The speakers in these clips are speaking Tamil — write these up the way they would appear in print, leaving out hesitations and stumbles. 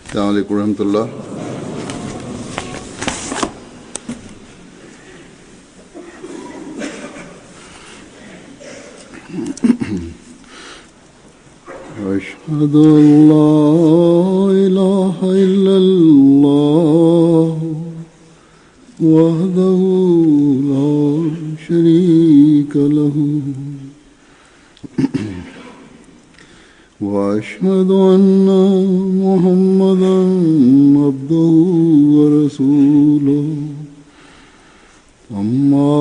अस्सलामु अलैकुम रहमतुल्लाह। अशहदु अल्ला इलाहा इल्लल्लाह वहदहु ला शरीका लहु वअशहदु अन्ना मुहम्मदन अब्दुहु व रसूलुहु अम्मा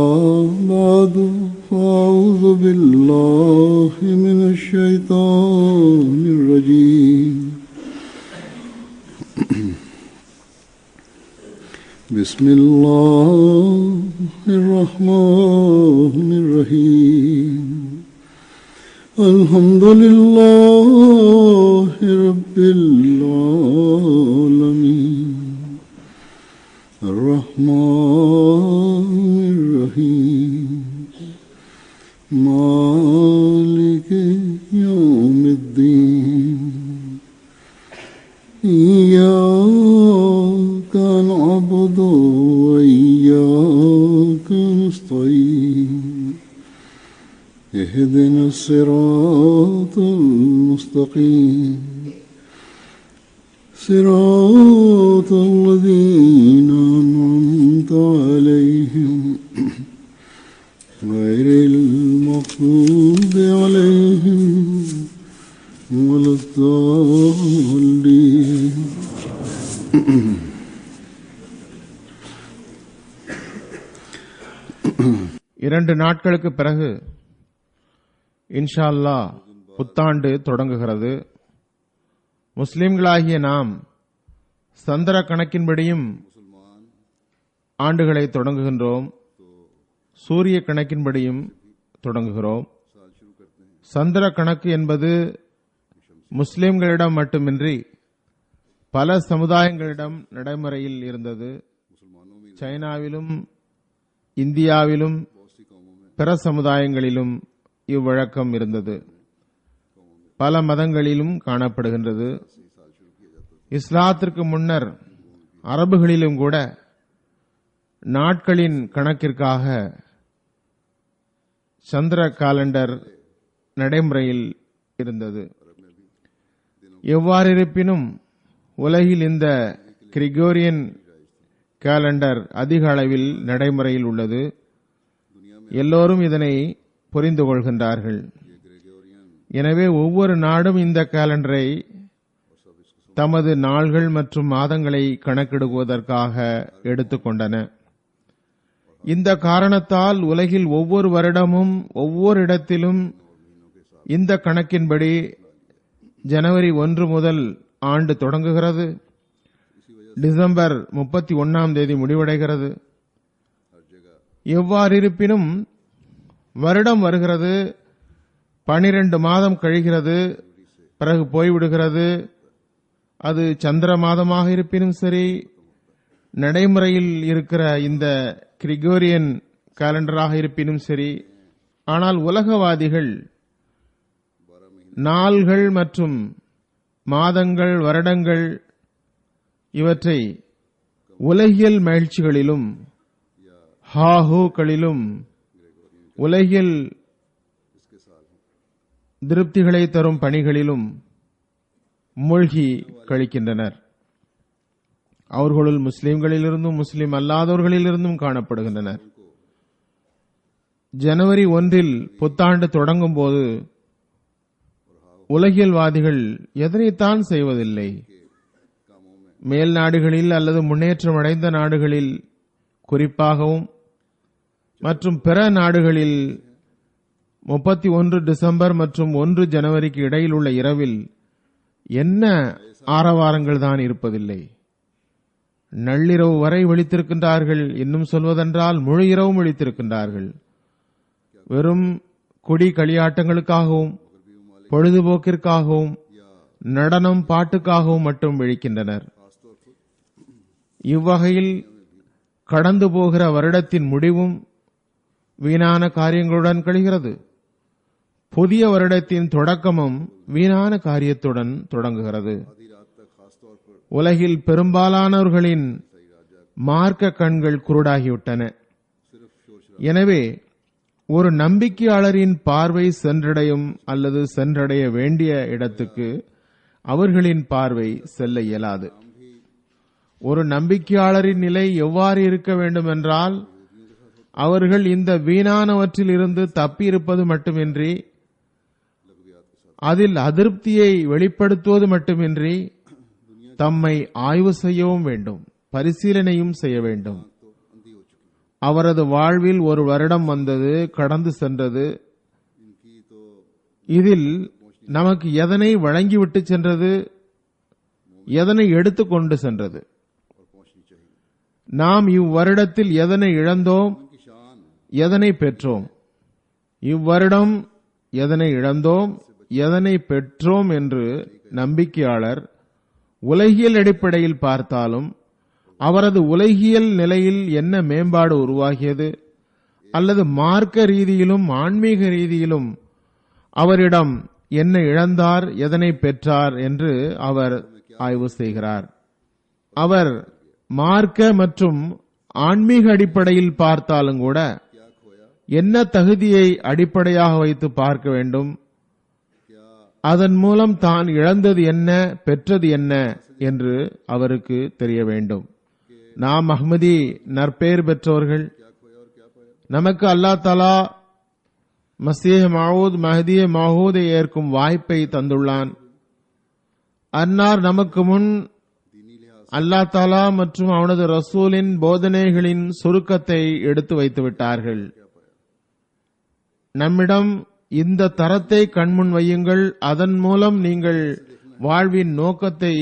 बादु फ़अऊज़ु बिल्लाहि मिनश शैतानिर रजीम। बिस्मिल्लाहिर रहमानिर रहीम। अल्हम्दुलिल्लाहि रब्बिल आलमीन अर्रहमानिर रहीम मालिकि यौमिद्दीन इय्याका नअबुदु व इय्याका नस्तईन इहदिनस सिरातल मुस्तकीम सिरातल लज़ीना अनअमता अलैहिम गैरिल मग़्दूबि अलैहिम वलद्दाल्लीन। இரண்டு நாட்களுக்கு பிறகு இன்ஷா அல்லாஹ் புத்தாண்டு தொடங்குகிறது. முஸ்லிம்களாகிய நாம் சந்திர கணக்கின்படியும் ஆண்டுகளை தொடங்குகின்றோம், சூரிய கணக்கின்படியும் தொடங்குகிறோம். சந்திர கணக்கு என்பது முஸ்லிம்களிடம் மட்டுமின்றி பல சமுதாயங்களிடம் நடைமுறையில் இருந்தது. சைனாவிலும் இந்தியாவிலும் பிற சமுதாயங்களிலும் இவ்வழக்கம் இருந்தது. பல மதங்களிலும் காணப்படுகின்றது. இஸ்லாத்திற்கு முன்னர் அரபுகளிலும் கூட நாட்களின் கணக்கிற்காக சந்திர காலண்டர் நடைமுறையில் இருந்தது. எவ்வாறிருப்பினும் உலகில் இந்த கிரிகோரியன் காலண்டர் அதிக அளவில் நடைமுறையில் உள்ளது. எல்லோரும் இதனை புரிந்து கொள்கின்றார்கள். எனவே ஒவ்வொரு நாடும் இந்த காலண்டரை தமது நாள்கள் மற்றும் மாதங்களை கணக்கிடுவதற்காக எடுத்துக்கொண்டன. இந்த காரணத்தால் உலகில் ஒவ்வொரு வருடமும் ஒவ்வொரு இடத்திலும் இந்த கணக்கின்படி ஜனவரி 1 முதல் ஆண்டு தொடங்குகிறது. டிசம்பர் 31 முடிவடைகிறது. எவ்வாறிருப்பினும் வருடம் வருகிறது, 12 மாதம் கழிகிறது, பிறகு போய்விடுகிறது. அது சந்திர மாதமாக இருப்பினும் சரி, நடைமுறையில் இருக்கிற இந்த கிரிகோரியன் காலண்டராக இருப்பினும் சரி. ஆனால் உலகவாதிகள் நாள்கள் மற்றும் மாதங்கள், வருடங்கள் இவற்றை உலகியல் மகிழ்ச்சிகளிலும் ஹாஹூக்களிலும் உலகில் திருப்திகளை தரும் பணிகளிலும் மூழ்கி கழிக்கின்றனர். அவர்களுள் முஸ்லிம்களிலிருந்தும் முஸ்லிம் அல்லாதவர்களிலிருந்தும் காணப்படுகின்றனர். ஜனவரி 1 புத்தாண்டு தொடங்கும் போது உலகியல்வாதிகள் எதனைத்தான் செய்வதில்லை? மேல் நாடுகளில் அல்லது முன்னேற்றம் அடைந்த நாடுகளில் குறிப்பாகவும் மற்றும் பிற நாடுகளில் 31 டிசம்பர் மற்றும் 1 ஜனவரிக்கு இடையில் உள்ள இரவில் என்ன ஆரவாரங்கள் தான் இருப்பதில்லை. நள்ளிரவு வரை விழித்திருக்கின்றார்கள். இன்னும் சொல்வதென்றால் முழு இரவும் விழித்திருக்கின்றார்கள். வெறும் கொடி களியாட்டங்களுக்காகவும் பொழுதுபோக்கிற்காகவும் நடனம் பாட்டுக்காகவும் மட்டும் விழிக்கின்றனர். இவ்வகையில் கடந்து போகிற வருடத்தின் முடிவும் வீணான காரியங்களுடன் கழிகிறது. புதிய வருடத்தின் தொடக்கமும் வீணான காரியத்துடன் தொடங்குகிறது. உலகில் பெரும்பாலானவர்களின் மார்க்க கண்கள் குருடாகிவிட்டன. எனவே ஒரு நம்பிக்கையாளரின் பார்வை சென்றடையும் அல்லது சென்றடைய வேண்டிய இடத்துக்கு அவர்களின் பார்வை செல்ல இயலாது. ஒரு நம்பிக்கையாளரின் நிலை எவ்வாறு இருக்க வேண்டும் என்றால், அவர்கள் இந்த வீணானவற்றில் இருந்து தப்பியிருப்பது மட்டுமின்றி, அதில் அதிருப்தியை வெளிப்படுத்துவது மட்டுமின்றி, தம்மை ஆய்வு செய்யவும் வேண்டும், பரிசீலனையும் செய்ய வேண்டும். அவரது வாழ்வில் ஒரு வருடம் வந்தது, கடந்து சென்றது. இதில் நமக்கு எதனை வழங்கிவிட்டு சென்றது, எதனை எடுத்துக்கொண்டு சென்றது? நாம் இவ்வருடத்தில் எதனை இழந்தோம், எதனை பெற்றோம்? இவ்வருடம் எதனை இழந்தோம், எதனை பெற்றோம் என்று நம்பிக்கையாளர் உலகியல் அடிப்படையில் பார்த்தாலும், அவரது உலகியல் நிலையில் என்ன மேம்பாடு உருவாகியது, அல்லது மார்க்க ரீதியிலும் ஆன்மீக ரீதியிலும் அவரிடம் என்ன இழந்தார், எதனை பெற்றார் என்று அவர் ஆய்வு செய்கிறார். அவர் மார்க்க மற்றும் ஆன்மீக அடிப்படையில் பார்த்தாலும் கூட என்ன தகுதியை அடிப்படையாக வைத்து பார்க்க வேண்டும், அதன் மூலம் தான் இழந்தது என்ன, பெற்றது என்ன என்று அவருக்கு தெரிய வேண்டும். நாம் அஹ்மதி நற்பெயர் பெற்றோர்கள். நமக்கு அல்லாஹ் தஆலா மஸீஹ் மவ்ஊத் மஹ்தி மவ்ஊதை ஏற்கும் வாய்ப்பை தந்துள்ளான். அன்னார் நமக்கு முன் அல்லாஹ் தஆலா மற்றும் அவனது ரசூலின் போதனைகளின் சுருக்கத்தை எடுத்து வைத்து விட்டார்கள். நம்மிடம் இந்த தரத்தை கண்முன் வையுங்கள், அதன் மூலம் நீங்கள் வாழ்வின் நோக்கத்தை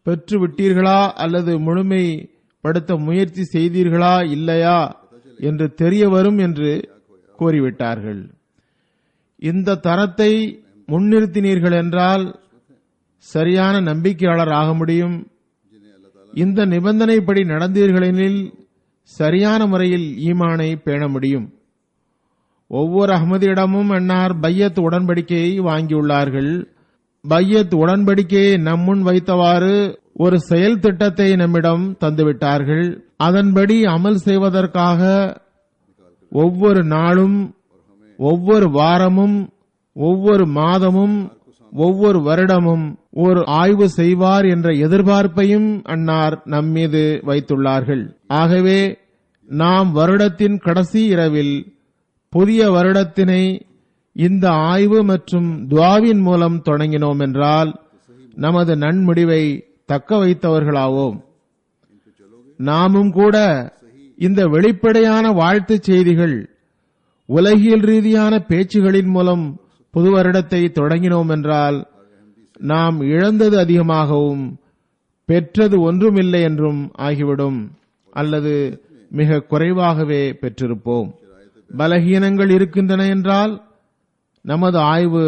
பெற்று விட்டீர்களா அல்லது முழுமைப்படுத்த முயற்சி செய்தீர்களா இல்லையா என்று தெரிய வரும் என்று கூறிவிட்டார்கள். இந்த தரத்தை முன்னிறுத்தினீர்கள் என்றால் சரியான நம்பிக்கையாளர் ஆக முடியும். இந்த நிபந்தனைப்படி நடந்தீர்களெனில் சரியான முறையில் ஈமானை பேண முடியும். ஒவ்வொரு அஹ்மதியிடமும் அன்னார் பையத் உடன்படிக்கையை வாங்கியுள்ளார்கள். பையத் உடன்படிக்கையை நம்முன் வைத்தவாறு ஒரு செயல் திட்டத்தை நம்மிடம் தந்துவிட்டார்கள். அதன்படி அமல் செய்வதற்காக ஒவ்வொரு நாளும், ஒவ்வொரு வாரமும், ஒவ்வொரு மாதமும், ஒவ்வொரு வருடமும் ஒரு ஆய்வு செய்வார் என்ற எதிர்பார்ப்பையும் அன்னார் நம்மீது வைத்துள்ளார்கள். ஆகவே நாம் வருடத்தின் கடைசி இரவில் புதிய வருடத்தினை இந்த ஆய்வு மற்றும் துஆவின் மூலம் தொடங்கினோம் என்றால் நமது நன்முடிவை தக்க வைத்தவர்களாவோம். நாமும் கூட இந்த வெளிப்படையான வாழ்த்துச் செய்திகள், உலகியல் ரீதியான பேச்சுகளின் மூலம் புது வருடத்தை தொடங்கினோம் என்றால் நாம் இழந்தது அதிகமாகவும் பெற்றது ஒன்றுமில்லை என்றும் ஆகிவிடும், அல்லது மிக குறைவாகவே பெற்றிருப்போம். பலகீனங்கள் இருக்கின்றன என்றால், நமது ஆய்வு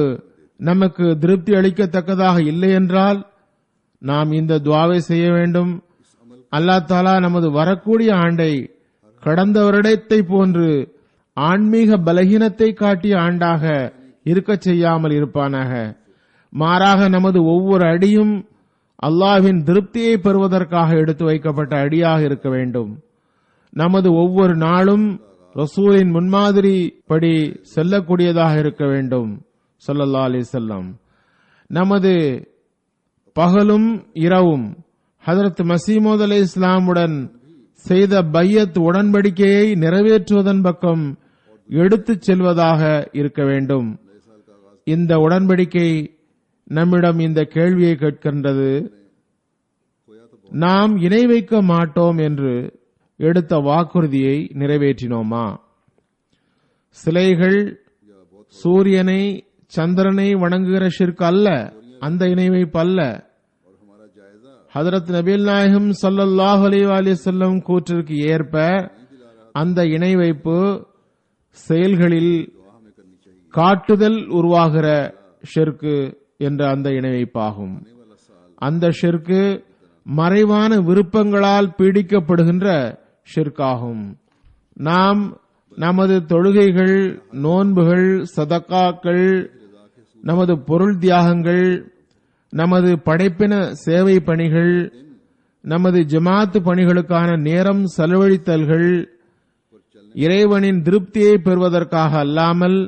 நமக்கு திருப்தி அளிக்கத்தக்கதாக இல்லை என்றால் நாம் இந்த துஆவை செய்ய வேண்டும். அல்லாஹ் தஆலா நமது வரக்கூடிய ஆண்டை கடந்த வருடத்தை போன்று ஆன்மீக பலகீனத்தை காட்டிய ஆண்டாக இருக்கச் செய்யாமல் இருப்பானாக. மாறாக நமது ஒவ்வொரு அடியும் அல்லாஹ்வின் திருப்தியை பெறுவதற்காக எடுத்து வைக்கப்பட்ட அடியாக இருக்க வேண்டும். நமது ஒவ்வொரு நாளும் ரசூலின் முன்மாதிரி படி செல்லக்கூடியதாக இருக்க வேண்டும். ஸல்லல்லாஹு அலைஹி வஸல்லம். நமது பகலும் இரவும் ஹஜ்ரத் மஸீஹ் மவ்ஊத் அலைஹிஸ்ஸலாமுடன் செய்த பையத் உடன்படிக்கையை நிறைவேற்றுவதன் பக்கம் எடுத்துச் செல்வதாக இருக்க வேண்டும். இந்த உடன்படிக்கை நம்மிடம் இந்த கேள்வியை கேட்கின்றது: நாம் இணை வைக்க மாட்டோம் என்று எடுத்த வாக்குறுதியை நிறைவேற்றினோமா? சிலைகள், சூரியனை, சந்திரனை வணங்குகிற ஷிர்க் அல்ல, அந்த இணை வைப்பு அல்ல. ஹஜ்ரத் நபிகள் நாயகம் ஸல்லல்லாஹு அலைஹி வஸல்லம் கூற்றிற்கு ஏற்ப அந்த இணை வைப்பு செயல்களில் காட்டுதல் உருவாகிற ஷிர்க் என்ற அந்த இணை வைப்பாகும். அந்த ஷிர்க் மறைவான விருப்பங்களால் பீடிக்கப்படுகின்ற ஷிர்காகும். நாம் நமது தொழுகைகள், நோன்புகள், சதக்காக்கள், நமது பொருள் தியாகங்கள், நமது படைப்பின சேவை பணிகள், நமது ஜமாத்து பணிகளுக்கான நேரம் செலவழித்தல்கள் இறைவனின் திருப்தியை பெறுவதற்காக அல்லாமல்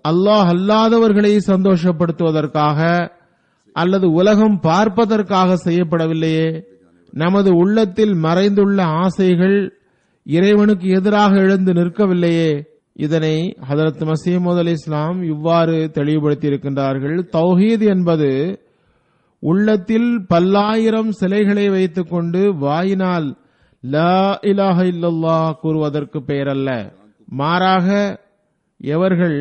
அல்லாஹ் அல்லாதவர்களை சந்தோஷப்படுத்துவதற்காக அல்லது உலகம் பார்ப்பதற்காக செய்யப்படவில்லையே. நமது உள்ளத்தில் மறைந்துள்ள ஆசைகள் இறைவனுக்கு எதிராக எழுந்து நிற்கவில்லையே. இதனை ஹதரத் மஸீஹ் மவ்ஊத் அலைஹிஸ்ஸலாம் இவ்வாறு தெளிவுபடுத்தியிருக்கின்றார்கள். தௌஹீத் என்பது உள்ளத்தில் பல்லாயிரம் சிலைகளை வைத்துக் கொண்டு வாயினால் லா இலாஹ இல்லல்லாஹ் கூறுவதற்கு பெயரல்ல. மாறாக எவர்கள்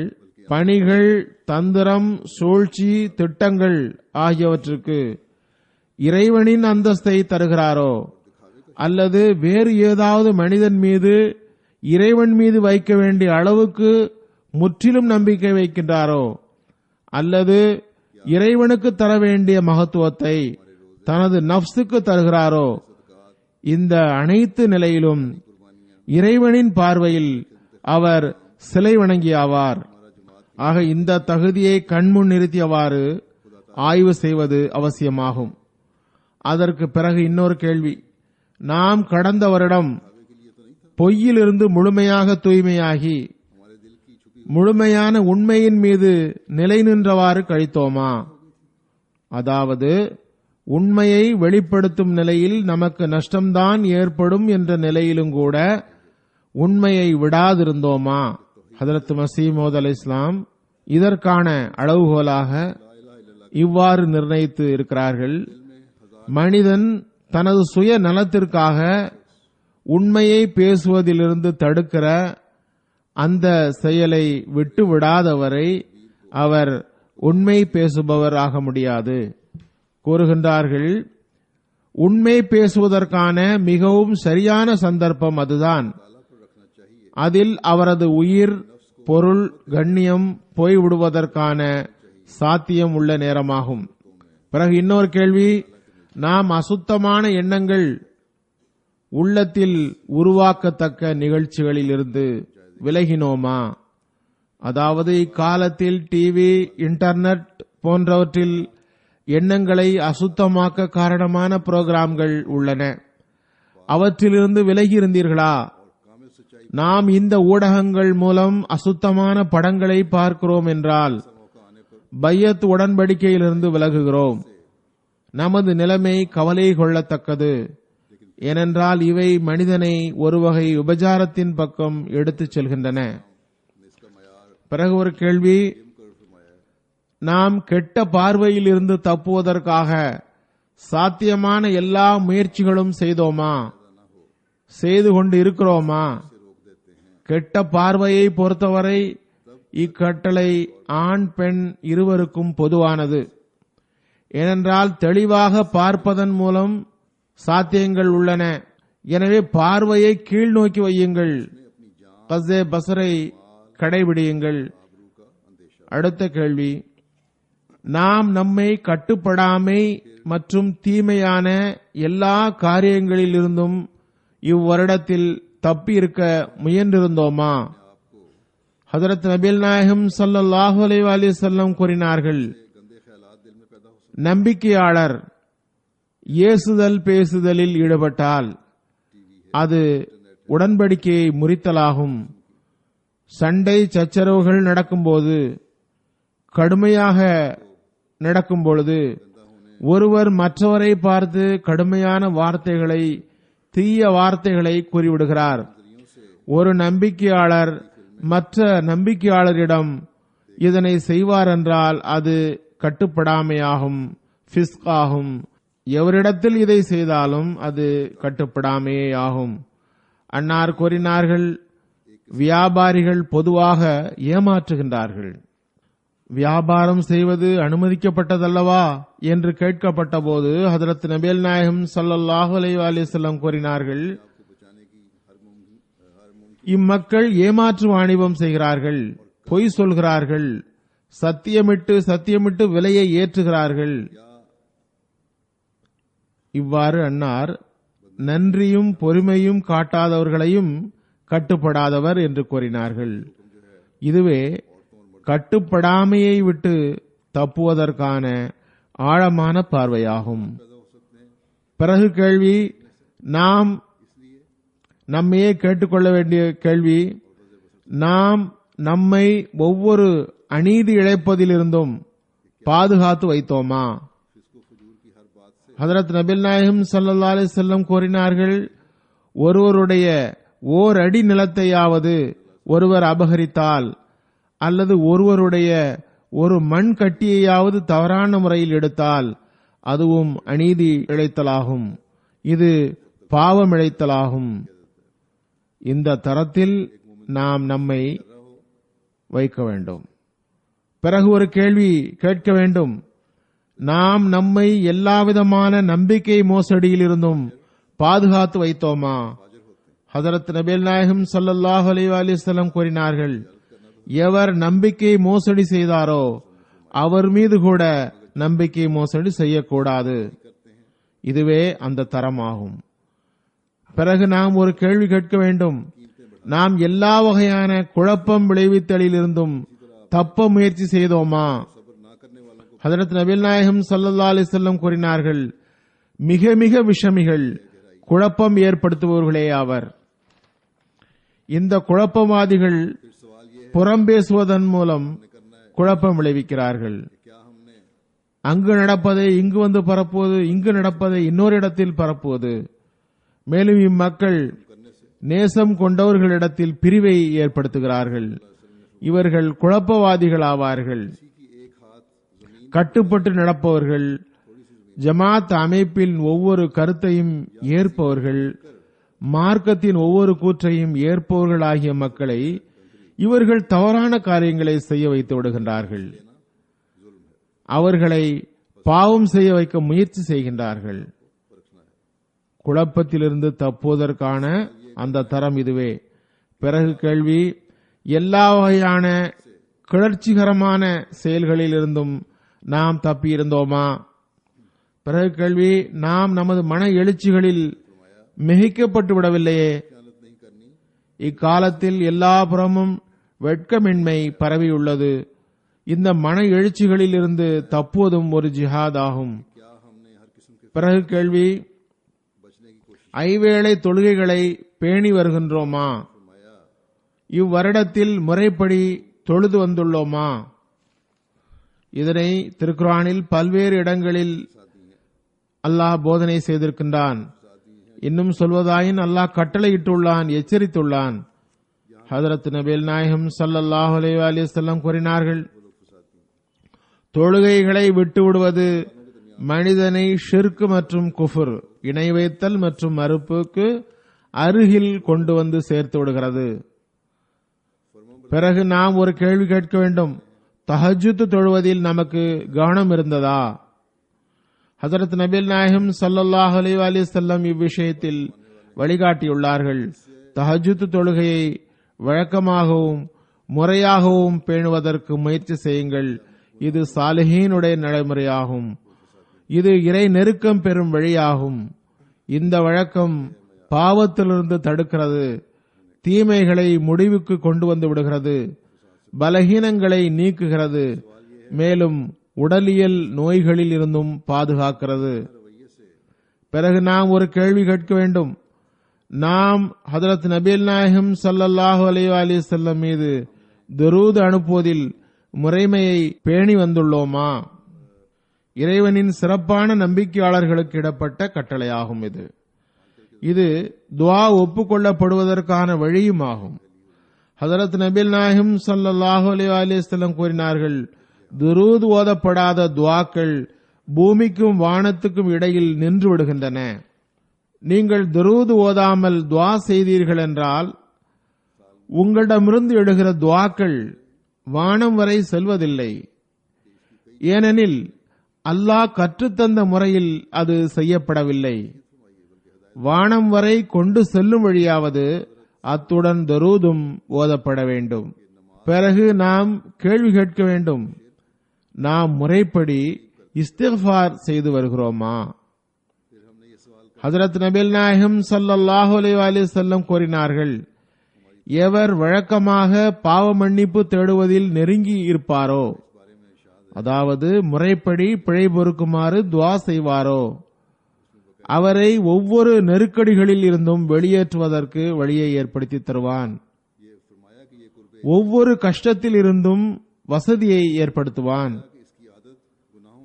பணிகள், தந்திரம், சூழ்ச்சி, திட்டங்கள் ஆகியவற்றுக்கு இறைவனின் அந்தஸ்தை தருகிறாரோ அல்லது வேறு ஏதாவது மனிதன் மீது இறைவன் மீது வைக்க வேண்டிய அளவுக்கு முற்றிலும் நம்பிக்கை வைக்கின்றாரோ அல்லது இறைவனுக்கு தர வேண்டிய மகத்துவத்தை தனது நஃப்ஸுக்கு தருகிறாரோ, இந்த அனைத்து நிலையிலும் இறைவனின் பார்வையில் அவர் சிலை வணங்கியாவார். ஆக இந்த தகுதியை கண்முன் நிறுத்தியவாறு ஆய்வு செய்வது அவசியமாகும். அதற்கு பிறகு இன்னொரு கேள்வி, நாம் கடந்த வருடம் பொய்யிலிருந்து முழுமையாக தூய்மையாகி முழுமையான உண்மையின் மீது நிலை நின்றவாறு கழித்தோமா? அதாவது உண்மையை வெளிப்படுத்தும் நிலையில் நமக்கு நஷ்டம்தான் ஏற்படும் என்ற நிலையிலும் கூட உண்மையை விடாதிருந்தோமா? ஹதரத் மஸீஹ் மவ்ஊத் அலைஹிஸ்ஸலாம் இதற்கான அளவுகோலாக இவ்வாறு நிர்ணயித்து இருக்கிறார்கள். மனிதன் தனது சுய நலத்திற்காக உண்மையை பேசுவதிலிருந்து தடுக்கிற அந்த செயலை விட்டு விடாதவரை அவர் உண்மை பேசுபவர் ஆக முடியாது. கூறுகின்றார்கள், உண்மை பேசுவதற்கான மிகவும் சரியான சந்தர்ப்பம் அதுதான். அதில் அவரது உயிர், பொருள், கண்ணியம் போய்விடுவதற்கான சாத்தியம் உள்ள நேரமாகும். பிறகு இன்னொரு கேள்வி, நாம் அசுத்தமான எண்ணங்கள் உள்ளத்தில் உருவாக்கத்தக்க நிகழ்ச்சிகளில் இருந்து விலகினோமா? அதாவது இக்காலத்தில் டிவி, இன்டர்நெட் போன்றவற்றில் எண்ணங்களை அசுத்தமாக்க காரணமான புரோகிராம்கள் உள்ளன. அவற்றிலிருந்து விலகி இருந்தீர்களா? நாம் இந்த ஊடகங்கள் மூலம் அசுத்தமான படங்களை பார்க்கிறோம் என்றால் பையத் உடன்படிக்கையிலிருந்து விலகுகிறோம். நமது நிலைமை கவலை கொள்ளத்தக்கது. ஏனென்றால் இவை மனிதனை ஒருவகை விபச்சாரத்தின் பக்கம் எடுத்துச் செல்கின்றன. பிறகு ஒரு கேள்வி, நாம் கெட்ட பார்வையில் இருந்து தப்புவதற்காக சாத்தியமான எல்லா முயற்சிகளும் செய்தோமா? செய்து கொண்டு இருக்கிறோமா? கெட்ட பார்வையை பொறுத்தவரை இக்கட்டளை ஆண் பெண் இருவருக்கும் பொதுவானது. ஏனென்றால் தெளிவாக பார்ப்பதன் மூலம் சாத்தியங்கள் உள்ளன. எனவே பார்வையை கீழ் நோக்கி வையுங்கள், கஸ்ஸே பஸரை கடைபிடியுங்கள். அடுத்த கேள்வி, நாம் நம்மை கட்டுப்படாமை மற்றும் தீமையான எல்லா காரியங்களிலிருந்தும் இவ்வருடத்தில் தப்பி இருக்க முயன்றிருந்தோமா? ஹதரத் நபிகள் நாயகம் ஸல்லல்லாஹு அலைஹி வஸல்லம் கூறினார்கள், நம்பிக்கையாளர் ஏசுதல் பேசுதலில் ஈடுபட்டால் அது உடன்படிக்கையை முறித்தலாகும். சண்டை சச்சரவுகள் நடக்கும்போது, கடுமையாக நடக்கும்பொழுது ஒருவர் மற்றவரை பார்த்து கடுமையான வார்த்தைகளை, தீய வார்த்தைகளை கூறிவிடுகிறார். ஒரு நம்பிக்கையாளர் மற்ற நம்பிக்கையாளரிடம் இதனை செய்வார் என்றால் அது கட்டுப்படாமையாகும், ஃபிஸ்காகும். எவரிடத்தில் இதை செய்தாலும் அது கட்டுப்படாமையே ஆகும். அன்னார் கூறினார்கள், வியாபாரிகள் பொதுவாக ஏமாற்றுகின்றார்கள். வியாபாரம் செய்வது அனுமதிக்கப்பட்டதல்லவா என்று கேட்கப்பட்ட போது ஹதரத் நபிகள் நாயகம் ஸல்லல்லாஹு அலைஹி வஸல்லம் கூறினார்கள், இம்மக்கள் ஏமாற்று வாணிபம் செய்கிறார்கள், பொய் சொல்கிறார்கள், சத்தியமிட்டு விலையை ஏற்றுகிறார்கள். இவ்வாறு அன்னார் நன்றியும் பொறுமையும் காட்டாதவர்களையும் கட்டுப்படாதவர் என்று கூறினார்கள். இதுவே கட்டுப்படாமையை விட்டு தப்புவதற்கான ஆழமான பார்வையாகும். பிறகு கேள்வி, நாம் நம்மையே கேட்டுக்கொள்ள வேண்டிய கேள்வி, நாம் நம்மை ஒவ்வொரு அநீதி இழைப்பதிலிருந்தும் பாதுகாத்து வைத்தோமா? ஹதரத் நபிகள் நாயகம் ஸல்லல்லாஹு அலைஹி வஸல்லம் கூறினார்கள், ஒருவருடைய ஓர் அடி நிலத்தையாவது ஒருவர் அபகரித்தால் அல்லது ஒருவருடைய ஒரு மண் கட்டியையாவது தவறான முறையில் எடுத்தால் அதுவும் அநீதி இழைத்தலாகும், இது பாவம் இழைத்தலாகும். இந்த தரத்தில் நாம் நம்மை வைக்க வேண்டும். பிறகு ஒரு கேள்வி கேட்க வேண்டும், நாம் நம்மை எல்லாவிதமான நம்பிக்கை மோசடியிலிருந்தும் பாதுகாத்து வைத்தோமா? ஹதரத் நபிகள் நாயகம் ஸல்லல்லாஹு அலைஹி வஸல்லம் கூறினார்கள், எவர் நம்பிக்கை மோசடி செய்தாரோ அவர் மீது கூட நம்பிக்கை மோசடி செய்யக்கூடாது. இதுவே அந்த தரமாகும். பிறகு நாம் ஒரு கேள்வி கேட்க வேண்டும், நாம் எல்லா வகையான குழப்பம் விளைவித்தலிலிருந்தும் தப்ப முயற்சி செய்தோமா? ஹதரத் நபிகள் நாயகம் ஸல்லல்லாஹு அலைஹி வஸல்லம் கூறினார்கள், மிக மிக விஷமிகள் குழப்பம் ஏற்படுத்துபவர்களே ஆவர். இந்த குழப்பவாதிகள் புறம் பேசுவதன் மூலம் குழப்பம் விளைவிக்கிறார்கள். அங்கு நடப்பதை இங்கு வந்து பரப்புவது, இங்கு நடப்பதை இன்னொரு இடத்தில் பரப்புவது. மேலும் இம்மக்கள் நேசம் கொண்டவர்களிடத்தில் பிரிவை ஏற்படுத்துகிறார்கள். இவர்கள் குழப்பவாதிகள் ஆவார்கள். கட்டுப்பட்டு நடப்பவர்கள், ஜமாத் அமைப்பின் ஒவ்வொரு கருத்தையும் ஏற்பவர்கள், மார்க்கத்தின் ஒவ்வொரு கூற்றையும் ஏற்பவர்கள் ஆகிய மக்களை இவர்கள் தவறான காரியங்களை செய்ய வைத்து விடுகின்றார்கள். அவர்களை பாவம் செய்ய வைக்க முயற்சி செய்கின்றார்கள். குழப்பத்திலிருந்து தப்புவதற்கான அந்த தரம் இதுவே. பிறகு கேள்வி, எல்லா வகையான கிளர்ச்சிகரமான செயல்களில் இருந்தும் நாம் தப்பியிருந்தோமா? பிறகு கேள்வி, நாம் நமது மன எழுச்சிகளில் மிகைக்கப்பட்டு விடவில்லையே? இக்காலத்தில் எல்லா புறமும் வெட்கமின்மை பரவியுள்ளது. இந்த மன எழுச்சிகளில் இருந்து தப்புவதும் ஒரு ஜிஹாத் ஆகும். பிறகு கேள்வி, ஐவேளை தொழுகைகளை பேணி வருகின்றோமா? இவ்வருடத்தில் முறைப்படி தொழுது வந்துள்ளோமா? இதனை திருக்குர்ஆனில் பல்வேறு இடங்களில் அல்லாஹ் போதனை செய்திருக்கின்றான். இன்னும் சொல்வதாயின் அல்லாஹ் கட்டளையிட்டுள்ளான், எச்சரித்துள்ளான். ஹதரத் நபிகள் நாயகம் ஸல்லல்லாஹு அலைஹி வஸல்லம் கூறினார்கள், தொழுகைகளை விட்டு விடுவது மனிதனை ஷிர்க் மற்றும் குஃபர், இணை வைத்தல் மற்றும் மறுப்புக்கு அருகில் கொண்டு வந்து சேர்த்து விடுகிறது. பிறகு நாம் ஒரு கேள்வி கேட்க வேண்டும், தஹஜ்ஜுத் தொழுவதில் நமக்கு கவனம் இருந்ததா? ஹதரத் நபிகள் நாயகம் ஸல்லல்லாஹு அலைஹி வஸல்லம் இவ்விஷயத்தில் வழிகாட்டியுள்ளார்கள். தஹஜ்ஜுத் தொழுகையை வழக்கமாகவும் முறையாகவும் பேணுவதற்கு முயற்சி செய்யுங்கள். இது சாலிஹீனுடைய நடைமுறையாகும். இது இறை நெருக்கம் பெறும் வழியாகும். இந்த வழக்கம் பாவத்திலிருந்து தடுக்கிறது, தீமைகளை முடிவுக்கு கொண்டு வந்து விடுகிறது, பலகீனங்களை நீக்குகிறது, மேலும் உடலியல் நோய்களில் இருந்தும் பாதுகாக்கிறது. பிறகு நாம் ஒரு கேள்வி கேட்க வேண்டும், நாம் ஹதரத் நபிகள் நாயகம் ஸல்லல்லாஹு அலைஹி வஸல்லம் மீது துரூத் அனுப்புவதில் முறைமையை பேணி வந்துள்ளோமா? இறைவனின் சிறப்பான நம்பிக்கையாளர்களுக்கு இடப்பட்ட கட்டளையாகும். இது துஆ ஒப்புக்கொள்ளப்படுவதற்கான வழியுமாகும். ஹதரத் நபிகள் நாயகம் ஸல்லல்லாஹு அலைஹி வஸல்லம் கூறினார்கள், துரூத் ஓதப்படாத துஆக்கள் பூமிக்கும் வானத்துக்கும் இடையில் நின்று விடுகின்றன. நீங்கள் துரூத் ஓதாமல் துஆ செய்தீர்கள் என்றால் உங்களிடமிருந்து எழுகிற துஆக்கள் வானம் வரை செல்வதில்லை. ஏனெனில் அல்லாஹ் கற்றுத்தந்த முறையில் அது செய்யப்படவில்லை. வானம் வரை கொண்டு செல்லும் வழியாவது அத்துடன் துரூதும் ஓதப்பட வேண்டும். பிறகு நாம் கேள்வி கேட்க வேண்டும், நாம் முறைப்படி இஸ்திக்ஃபார் செய்து வருகிறோமா? ஹஜரத் நபிகள் நாயகம் ஸல்லல்லாஹு அலைஹி வஸல்லம் கூறினார்கள், எவர் வழக்கமாக பாவ மன்னிப்பு தேடுவதில் நெருங்கி இருப்பாரோ அதாவது முறைப்படி பிழை பொறுக்குமாறு துஆ செய்வாரோ அவரை ஒவ்வொரு நெருக்கடிகளில் இருந்தும் வெளியேற்றுவதற்கு வழியை ஏற்படுத்தி தருவான். ஒவ்வொரு கஷ்டத்தில் இருந்தும் வசதியை ஏற்படுத்துவான்.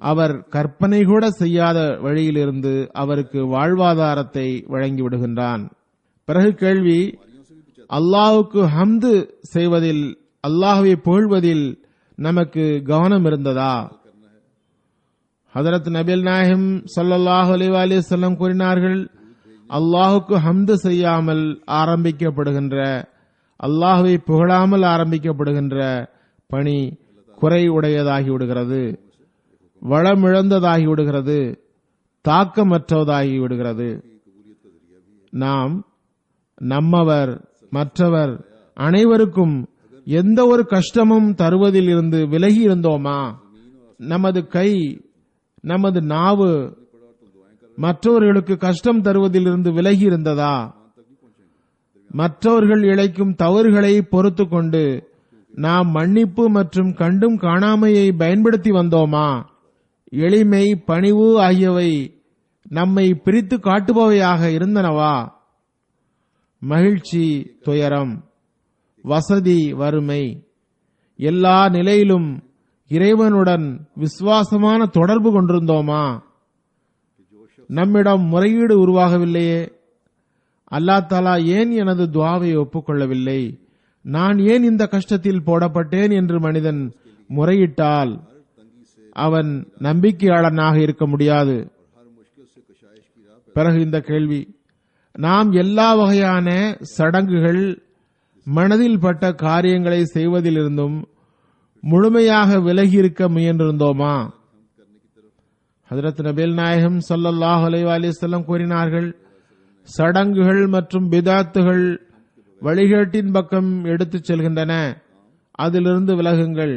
அவர் கற்பனை கூட செய்யாத வழியிலிருந்து அவருக்கு வாழ்வாதாரத்தை வழங்கி விடுகின்றான். பிறகு கேள்வி, அல்லாஹுக்கு ஹம்து செய்வதில், அல்லாஹுவை புகழ்வதில் நமக்கு கவனம் இருந்ததா? ஹதரத் நபிகள் நாயகம் ஸல்லல்லாஹு அலைஹி வஸல்லம் கூறினார்கள், அல்லாஹுக்கு ஹம்து செய்யாமல் ஆரம்பிக்கப்படுகின்ற, அல்லாஹுவை புகழாமல் ஆரம்பிக்கப்படுகின்ற பணி குறை உடையதாகிவிடுகிறது, வளமிழந்ததாகிவிடுகிறது, தாக்கமற்றதாகிவிடுகிறது. நாம் நம்மவர் மற்றவர் அனைவருக்கும் எந்த ஒரு கஷ்டமும் தருவதில் இருந்து விலகி இருந்தோமா? நமது கை, நமது நாவு மற்றவர்களுக்கு கஷ்டம் தருவதிலிருந்து விலகி இருந்ததா? மற்றவர்கள் இழைக்கும் தவறுகளை பொறுத்து கொண்டு நாம் மன்னிப்பு மற்றும் கண்டும் காணாமையை பயன்படுத்தி வந்தோமா? எளிமை, பணிவு ஆகியவை நம்மை பிரித்து காட்டுபவையாக இருந்தனவா? மகிழ்ச்சி, துயரம், வசதி, வறுமை, எல்லா நிலையிலும் இறைவனுடன் விசுவாசமான தொடர்பு கொண்டிருந்தோமா? நம்மிடம் முறையீடு உருவாகவில்லையே. அல்லாஹ் தஆலா ஏன் எனது துஆவை ஒப்புக்கொள்ளவில்லை, நான் ஏன் இந்த கஷ்டத்தில் போடப்பட்டேன் என்று மனிதன் முறையிட்டால் அவன் நம்பிக்கையாளனாக இருக்க முடியாது. பிறகு இந்த கேள்வி, நாம் எல்லா வகையான சடங்குகள், மனதில் பட்ட காரியங்களை செய்வதிலிருந்தும் முழுமையாக விலகி இருக்க முயன்றிருந்தோமா? ஹஜ்ரத் நபிகள் நாயகம் ஸல்லல்லாஹு அலைஹி வஸல்லம் கூறினார்கள், சடங்குகள் மற்றும் பிதாத்துகள் வழிகேட்டின் பக்கம் எடுத்துச் செல்கின்றன, அதிலிருந்து விலகுங்கள்.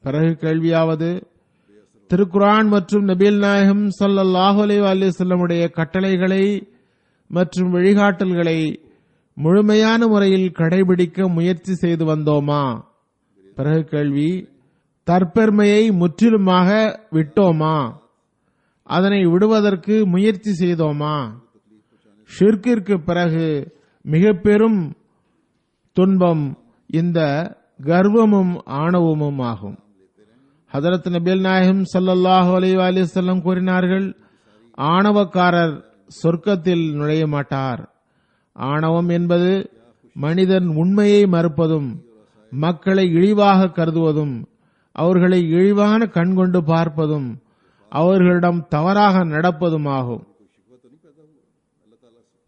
பிறகு கேள்வியாவது, திருக்குர்ஆன் மற்றும் நபிகள் நாயகம் ஸல்லல்லாஹு அலைஹி வஸல்லமுடைய கட்டளைகளை மற்றும் வழிகாட்டல்களை முழுமையான முறையில் கடைபிடிக்க முயற்சி செய்து வந்தோமா? பிறகு கேள்வி, தற்பெருமையை முற்றிலுமாக விட்டோமா? அதனை விடுவதற்கு முயற்சி செய்தோமா? ஷிர்கிற்கு பிறகு மிக பெரும் துன்பம் இந்த கர்வமும் ஆணவமும் ஆகும். ஹஜரத் நபிகள் நாயகம் ஸல்லல்லாஹு அலைஹி வஸல்லம் கூறினார்கள், ஆணவக்காரர் சொர்க்கத்தில் நுழைய மாட்டார். ஆணவம் என்பது மனிதன் உண்மையை மறுப்பதும், மக்களை இழிவாக கருதுவதும், அவர்களை இழிவான கண்கொண்டு பார்ப்பதும், அவர்களிடம் தவறாக நடப்பதுமாகும்.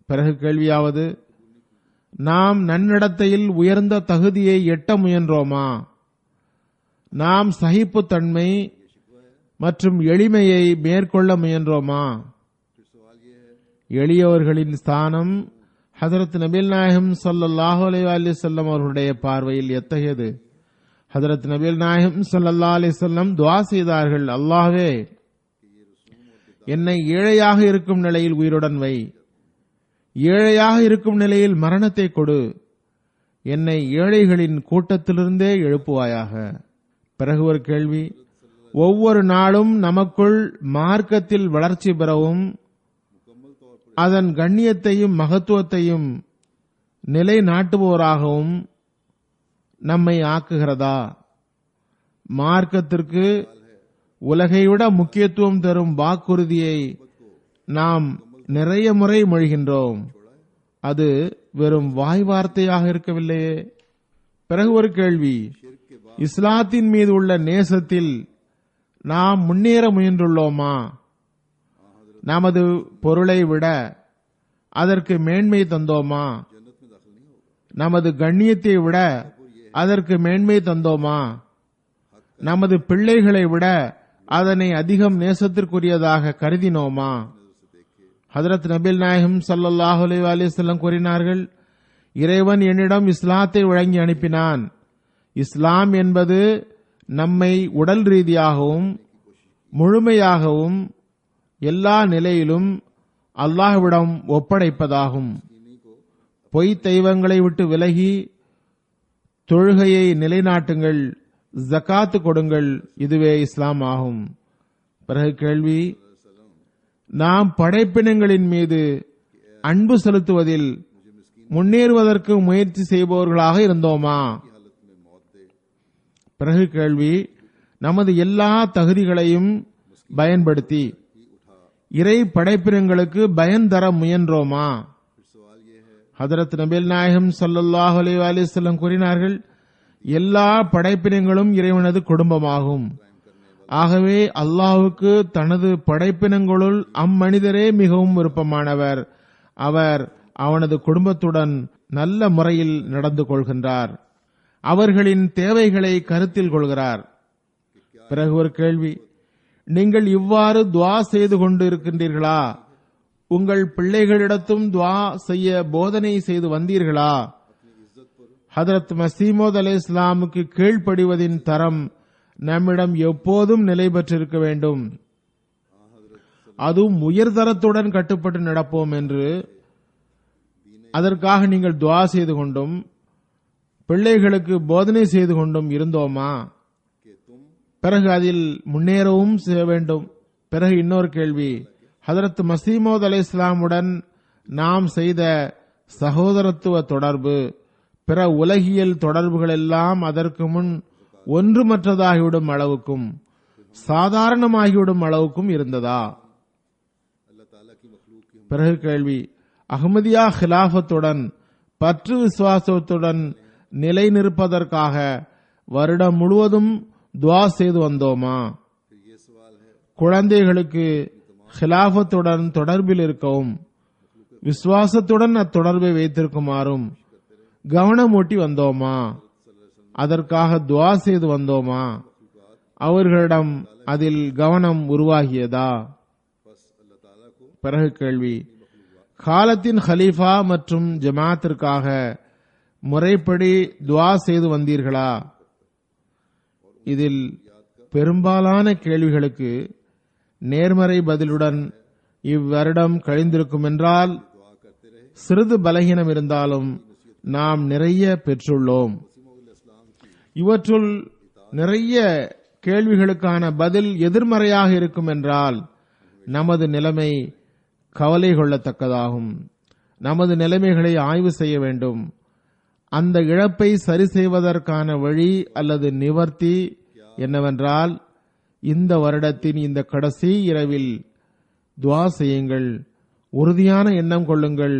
பிறகு கேள்வியாவது, நாம் நன்னடத்தையில் உயர்ந்த தகுதியை எட்ட முயன்றோமா? நாம் சகிப்புத்தன்மை மற்றும் எளிமையை மேற்கொள்ள முயன்றோமா? எளியவர்களின் ஸ்தானம் ஹஜரத் நபிகள் நாயகம் ஸல்லல்லாஹு அலைஹி வஸல்லம் அவர்களுடைய பார்வையில் எத்தகையது? ஹஜரத் நபிகள் நாயகம் ஸல்லல்லாஹு அலைஹி வஸல்லம் துஆ செய்தார்கள், அல்லாஹ்வே, என்னை ஏழையாக இருக்கும் நிலையில் உயிருடன் வை, ஏழையாக இருக்கும் நிலையில் மரணத்தை கொடு, என்னை ஏழைகளின் கூட்டத்திலிருந்தே எழுப்புவாயாக. பிறகு ஒரு கேள்வி, ஒவ்வொரு நாளும் நமக்குள் மார்க்கத்தில் வளர்ச்சி பெறவும் அதன் கண்ணியத்தையும் மகத்துவத்தையும் நிலைநாட்டுபவராகவும் நம்மை ஆக்குகிறதா? மார்க்கத்திற்கு உலகை விட முக்கியத்துவம் தரும் வாக்குறுதியை நாம் நிறைய முறை மொழிகின்றோம், அது வெறும் வாய் வார்த்தையாக இருக்கவில்லையே. பிறகு ஒரு கேள்வி, இஸ்லாத்தின் மீது உள்ள நேசத்தில் நாம் முன்னேற முயன்றுள்ளோமா? நமது பொருளை விட அதற்கு மேன்மை தந்தோமா? நமது கண்ணியத்தை விட அதற்கு மேன்மை தந்தோமா? நமது பிள்ளைகளை விட அதனை அதிகம் நேசத்திற்குரியதாக கருதினோமா? ஹஜரத் நபிகள் நாயகம் ஸல்லல்லாஹு அலைஹி வஸல்லம் கூறினார்கள், இறைவன் என்னிடம் இஸ்லாத்தை வழங்கி அனுப்பினான். இஸ்லாம் என்பது நம்மை உடல் ரீதியாகவும் முழுமையாகவும் எல்லா நிலையிலும் அல்லாஹ்விடம் ஒப்படைப்பதாகும். பொய் தெய்வங்களை விட்டு விலகி தொழுகையை நிலைநாட்டுங்கள், ஜகாத்து கொடுங்கள், இதுவே இஸ்லாம் ஆகும். பிறகு கேள்வி: நாம் படைப்பினங்களின் மீது அன்பு செலுத்துவதில் முன்னேறுவதற்கு முயற்சி செய்பவர்களாக இருந்தோமா? பிறகு கேள்வி: நமது எல்லா தகுதிகளையும் பயன்படுத்தி இறை படைப்பினங்களுக்கு பயன் தர முயன்றோமா? ஹதரத் நபிகள் நாயகம் ஸல்லல்லாஹு அலைஹி வஸல்லம் கூறினார்கள், எல்லா படைப்பினங்களும் இறைவனது குடும்பமாகும். ஆகவே அல்லாஹ்வுக்கு தனது படைப்பினங்களுள் அம்மனிதரே மிகவும் விருப்பமானவர். அவர் அவனது குடும்பத்துடன் நல்ல முறையில் நடந்து கொள்கின்றார். அவர்களின் தேவைகளை கருத்தில் கொள்கிறார். பிறகு ஒரு கேள்வி: நீங்கள் இவ்வாறு துஆ செய்து கொண்டு இருக்கின்றீர்களா? உங்கள் பிள்ளைகளிடத்தும் துஆ செய்ய போதனை செய்து வந்தீர்களா? ஹதரத் மசீமோத் அலைஹிஸ்ஸலாமுக்கு கீழ்ப்படிவதின் தரம் நம்மிடம் எப்போதும் நிலை பெற்றிருக்க வேண்டும். அதுவும் உயர்தரத்துடன் கட்டுப்பட்டு நடப்போம் என்று அதற்காக நீங்கள் துஆ செய்து கொண்டும் பிள்ளைகளுக்கு போதனை செய்து கொண்டும் இருந்தோமா? பிறகு அதில் முன்னேறவும் செய்ய வேண்டும். பிறகு இன்னொரு கேள்வி: ஹதரத் மசீமோத் அலைஹிஸ்ஸலாமுடன் நாம் செய்த சகோதரத்துவ தொடர்பு, பிற உலகியல் தொடர்புகள் எல்லாம் அதற்கு முன் ஒன்றுமற்றதாகிவிடும் அளவுக்கும் சாதாரணமாகிவிடும் அளவுக்கும் இருந்ததா? பிறகு கேள்வி: அஹ்மதியா ஹிலாஃபத்துடன் பற்று விசுவாசத்துடன் நிலை நிற்பதற்காக வருடம் முழுவதும் துஆ செய்து வந்தோமா? குழந்தைகளுக்கு ஹிலாஃபத்துடன் தொடர்பில் இருக்கவும் விசுவாசத்துடன் அத்தொடர்பை வைத்திருக்குமாறும் கவனமூட்டி வந்தோமா? அதற்காக துஆ செய்து வந்தோமா? அவர்களிடம் அதில் கவனம் உருவாகியதா? பிறகு கேள்வி: காலத்தின் ஹலீஃபா மற்றும் ஜமாத்திற்காக முறைப்படி துஆ செய்து வந்தீர்களா? இதில் பெரும்பாலான கேள்விகளுக்கு நேர்மறை பதிலுடன் இவ்வருடம் கழிந்திருக்கும் என்றால், சிறிது பலகீனம் இருந்தாலும் நாம் நிறைய பெற்றுள்ளோம். இவற்றுள் நிறைய கேள்விகளுக்கான பதில் எதிர்மறையாக இருக்கும் என்றால் நமது நிலைமை கவலை கொள்ளத்தக்கதாகும். நமது நிலைமைகளை ஆய்வு செய்ய வேண்டும். அந்த இழப்பை சரி செய்வதற்கான வழி அல்லது நிவர்த்தி என்னவென்றால், இந்த வருடத்தின் இந்த கடைசி இரவில் துஆ செய்யுங்கள், உறுதியான எண்ணம் கொள்ளுங்கள்,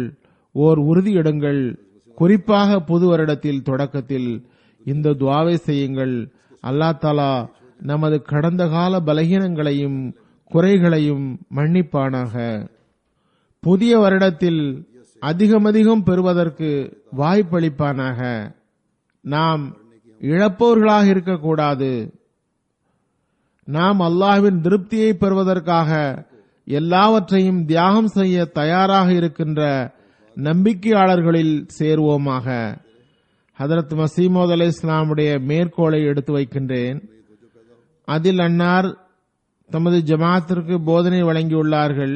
ஓர் உறுதி எடுங்கள். குறிப்பாக புது வருடத்தில் தொடக்கத்தில் இந்த துஆவை செய்யுங்கள். அல்லாஹ் தஆலா நமது கடந்த கால பலகீனங்களையும் குறைகளையும் மன்னிப்பானாக. புதிய வருடத்தில் அதிகமதிகம் பெறுவதற்கு வாய்ப்பளிப்பானாக. நாம் இழப்பவர்களாக இருக்கக்கூடாது. நாம் அல்லாஹ்வின் திருப்தியை பெறுவதற்காக எல்லாவற்றையும் தியாகம் செய்ய தயாராக இருக்கின்ற நம்பிக்கையாளர்களில் சேருவோமாக. ஹதரத் மசீமோத் அலைஹிஸ்ஸலாமுடைய மேற்கோளை எடுத்து வைக்கின்றேன். அதில் அன்னார் தமது ஜமாத்திற்கு போதனை வழங்கியுள்ளார்கள்.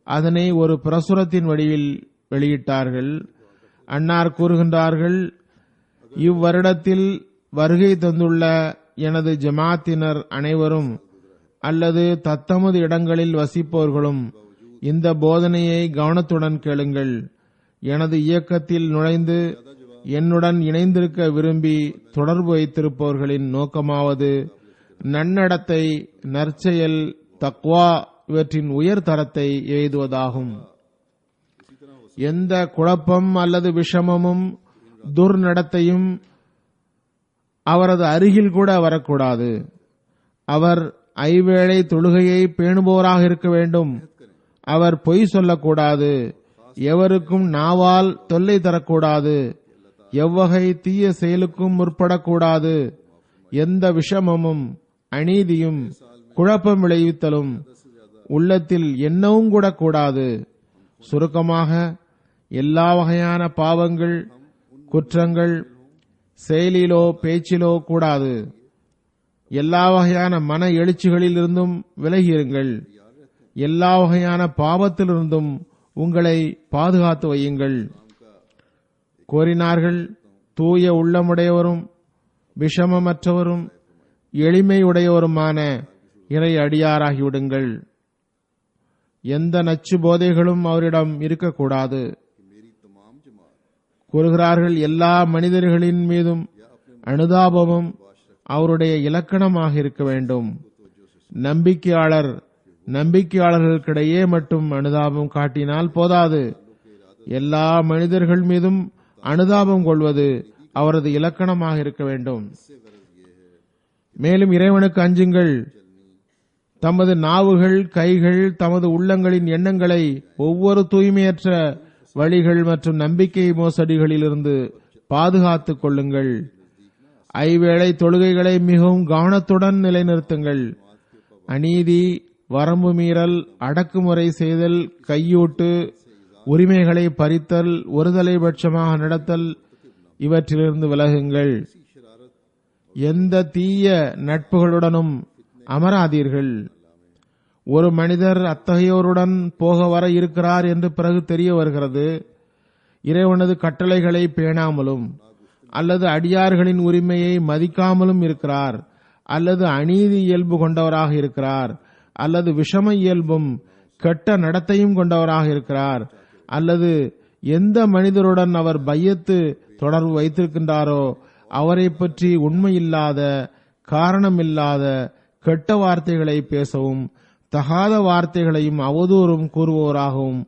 அதனை ஒரு பிரசுரத்தின் வடிவில் வெளியிட்டார்கள். அன்னார் கூறுகின்றார்கள், இவ்வருடத்தில் வருகை தந்துள்ள எனது ஜமாத்தினர் அனைவரும் அல்லது தத்தமது இடங்களில் வசிப்பவர்களும் இந்த போதனையை கவனத்துடன் கேளுங்கள். எனது இயக்கத்தில் நுழைந்து என்னுடன் இணைந்திருக்க விரும்பி தொடர்பு வைத்திருப்பவர்களின் நோக்கமாவது நன்னடத்தை, நற்செயல், தக்வா இவற்றின் உயர் தரத்தை எய்துவதாகும். எந்த குழப்பம் அல்லது விஷமமும் துர்நடத்தையும் அவரது அருகில் கூட வரக்கூடாது. அவர் ஐவேளை தொழுகையை பேணுபவராக இருக்க வேண்டும். அவர் பொய் சொல்லக்கூடாது. எவருக்கும் நாவால் தொல்லை தரக்கூடாது. எவ்வகை தீய செயலுக்கும் முற்படக்கூடாது. எந்த விஷமமும் அநீதியும் குழப்பம் விளைவித்தலும் உள்ளத்தில் எண்ணவும் கூட கூடாது. சுருக்கமாக, எல்லா வகையான பாவங்கள், குற்றங்கள் செயலிலோ பேச்சிலோ கூடாது. எல்லா வகையான மன எழுச்சிகளில் இருந்தும் விலகியிருங்கள். எல்லா வகையான பாவத்திலிருந்தும் உங்களை பாதுகாத்து வையுங்கள். கோரினார்கள், தூய உள்ளமுடையவரும் விஷமமற்றவரும் எளிமையுடையவருமான இறை அடியாராகிவிடுங்கள். எந்த நச்சு போதைகளும் அவரிடம் இருக்கக்கூடாது. கூறுகிறார்கள், எல்லா மனிதர்களின் மீதும் அனுதாபமும் அவருடைய இலக்கணமாக இருக்க வேண்டும். நம்பிக்கையாளர்களுக்கிடையே மட்டும் அனுதாபம் காட்டினால் போதாது, எல்லா மனிதர்கள் மீதும் அனுதாபம் கொள்வது அவரது இலக்கணமாக இருக்க வேண்டும். மேலும் இறைவனுக்கு அஞ்சுங்கள். தமது நாவுகள், கைகள், தமது உள்ளங்களின் எண்ணங்களை ஒவ்வொரு தூய்மையற்ற வழிகள் மற்றும் நம்பிக்கை மோசடிகளிலிருந்து பாதுகாத்துக் கொள்ளுங்கள். ஐவேளை தொழுகைகளை மிகவும் கவனத்துடன் நிலைநிறுத்துங்கள். அநீதி, வரம்பு மீறல், அடக்குமுறை செய்தல், கையூட்டு, உரிமைகளை பறித்தல், ஒருதலைபட்சமாக நடத்தல் இவற்றிலிருந்து விலகுங்கள். எந்த தீய நட்புகளுடனும் அமராதீர்கள். ஒரு மனிதர் அத்தகையோருடன் போக வர இருக்கிறார் என்று பிறகு தெரிய வருகிறது. இறைவனது கட்டளைகளை பேணாமலும் அல்லது அடியார்களின் உரிமையை மதிக்காமலும் இருக்கிறார், அல்லது அநீதி இயல்பு கொண்டவராக இருக்கிறார், அல்லது விஷம இயல்பும் கெட்ட நடத்தையும் கொண்டவராக இருக்கிறார், அல்லது எந்த மனிதருடன் அவர் பையத்து தொடர்பு வைத்திருக்கின்றாரோ அவரை பற்றி உண்மையில்லாத, காரணமில்லாத கெட்ட வார்த்தைகளை பேசவும், தகாத வார்த்தைகளையும் அவதூறும் கூறுபவராகவும்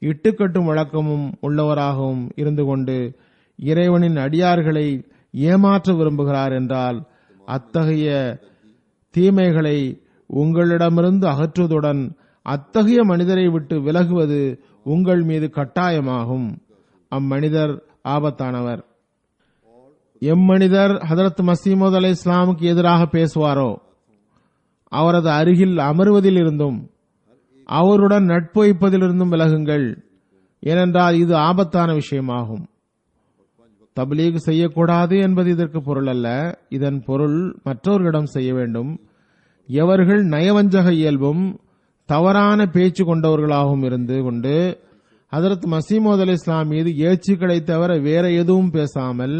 இட்டுக்கட்டும் வழக்கமும் உள்ளவராகவும் இருந்து கொண்டு இறைவனின் அடியார்களை ஏமாற்ற விரும்புகிறார் என்றால் அத்தகைய தீமைகளை உங்களிடமிருந்து அகற்றுவதுடன் அத்தகைய மனிதரை விட்டு விலகுவது உங்கள் மீது கட்டாயமாகும். அம்மனிதர் ஆபத்தானவர். எம்மனிதர் ஹதரத் மசீமது அலை இஸ்லாமுக்கு எதிராக பேசுவாரோ அவரது அருகில் அமர்வதில் இருந்தும் அவருடன் நட்பு வைப்பதிலிருந்தும் விலகுங்கள். ஏனென்றால் இது ஆபத்தான விஷயமாகும். தப்லீக் செய்யக்கூடாது என்பது இதற்கு பொருள் அல்ல. இதன் பொருள் மற்றவர்களிடம் செய்ய வேண்டும். எவர்கள் நயவஞ்சக இயல்பும் தவறான பேச்சு கொண்டவர்களாகவும் இருந்து கொண்டு ஹதரத் மசீமது அலை இஸ்லாம் மீது ஏச்சுக்களை தவிர வேற எதுவும் பேசாமல்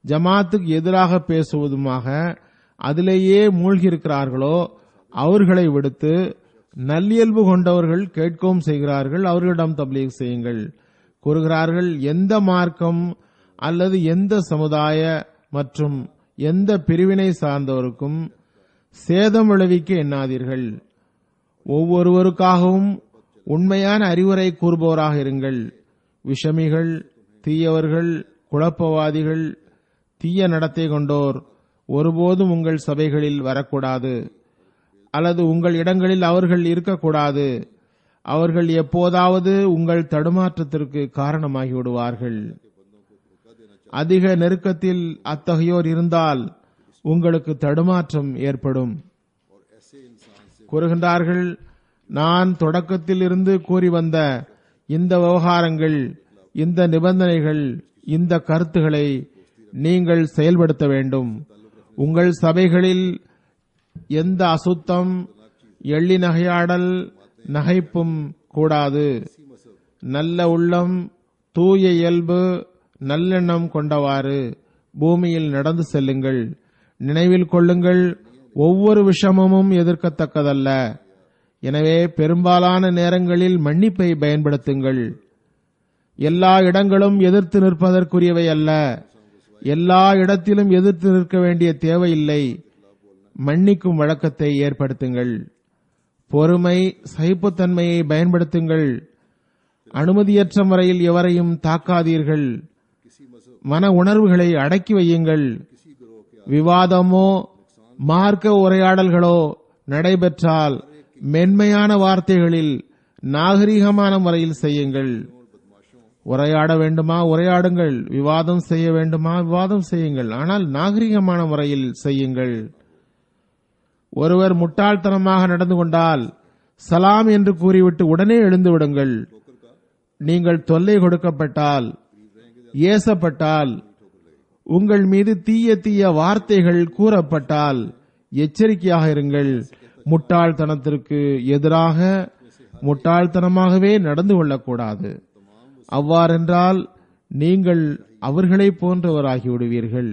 ஜமாத்துக்கு எதிராக பேசுவதுமாக அதிலேயே மூழ்கியிருக்கிறார்களோ அவர்களை விடுத்து நல்லியல்பு கொண்டவர்கள் கேட்கவும் செய்கிறார்கள், அவர்களிடம் தப்லீக் செய்யுங்கள். கூறுகிறார்கள், எந்த மார்க்கம் அல்லது எந்த சமுதாய மற்றும் எந்த பிரிவினை சார்ந்தவருக்கும் சேதம் விளைவிக்க எண்ணாதீர்கள். ஒவ்வொருவருக்காகவும் உண்மையான அறிவுரை கூறுபவராக இருங்கள். விஷமிகள், தீயவர்கள், குழப்பவாதிகள், தீய நடத்தை கொண்டோர் ஒருபோதும் உங்கள் சபைகளில் வரக்கூடாது, அல்லது உங்கள் இடங்களில் அவர்கள் இருக்கக்கூடாது. அவர்கள் எப்போதாவது உங்கள் தடுமாற்றத்திற்கு காரணமாகி விடுவார்கள். அதிக நெருக்கத்தில் அத்தகையோர் இருந்தால் உங்களுக்கு தடுமாற்றம் ஏற்படும். கூறுகின்றார்கள், நான் தொடக்கத்தில் இருந்து கூறி வந்த இந்த விவகாரங்கள், இந்த நிபந்தனைகள், இந்த கருத்துக்களை நீங்கள் செயல்படுத்த வேண்டும். உங்கள் சபைகளில் எந்த அசுத்தம், எள்ளி நகையாடல், நகைப்பும் கூடாது. நல்ல உள்ளம், தூய இயல்பு, நல்லெண்ணம் கொண்டவாறு பூமியில் நடந்து செல்லுங்கள். நினைவில் கொள்ளுங்கள், ஒவ்வொரு விஷமமும் எதிர்க்கத்தக்கதல்ல. எனவே பெரும்பாலான நேரங்களில் மன்னிப்பை பயன்படுத்துங்கள். எல்லா இடங்களும் எதிர்த்து நிற்பதற்குரியவை அல்ல. எல்லா இடத்திலும் எதிர்த்து நிற்க வேண்டிய தேவையில்லை. மன்னிக்கும் வழக்கத்தை ஏற்படுத்துங்கள். பொறுமை, சகிப்புத்தன்மையை பயன்படுத்துங்கள். அனுமதியற்ற முறையில் எவரையும் தாக்காதீர்கள். மன உணர்வுகளை அடக்கி வையுங்கள். விவாதமோ மார்க்க உரையாடல்களோ நடைபெற்றால் மென்மையான வார்த்தைகளில் நாகரிகமான முறையில் செய்யுங்கள். உரையாட வேண்டுமா உரையாடுங்கள், விவாதம் செய்ய வேண்டுமா விவாதம் செய்யுங்கள், ஆனால் நாகரிகமான முறையில் செய்யுங்கள். ஒருவர் முட்டாள்தனமாக நடந்து கொண்டால் சலாம் என்று கூறிவிட்டு உடனே எழுந்து விடுங்கள். நீங்கள் தொல்லை கொடுக்கப்பட்டால், ஏசப்பட்டால், உங்கள் மீது தீய வார்த்தைகள் கூறப்பட்டால் எச்சரிக்கையாக இருங்கள். முட்டாள்தனத்திற்கு எதிராக முட்டாள்தனமாகவே நடந்து கொள்ளக்கூடாது. அவ்வாறென்றால் நீங்கள் அவர்களை போன்றவராகிவிடுவீர்கள்.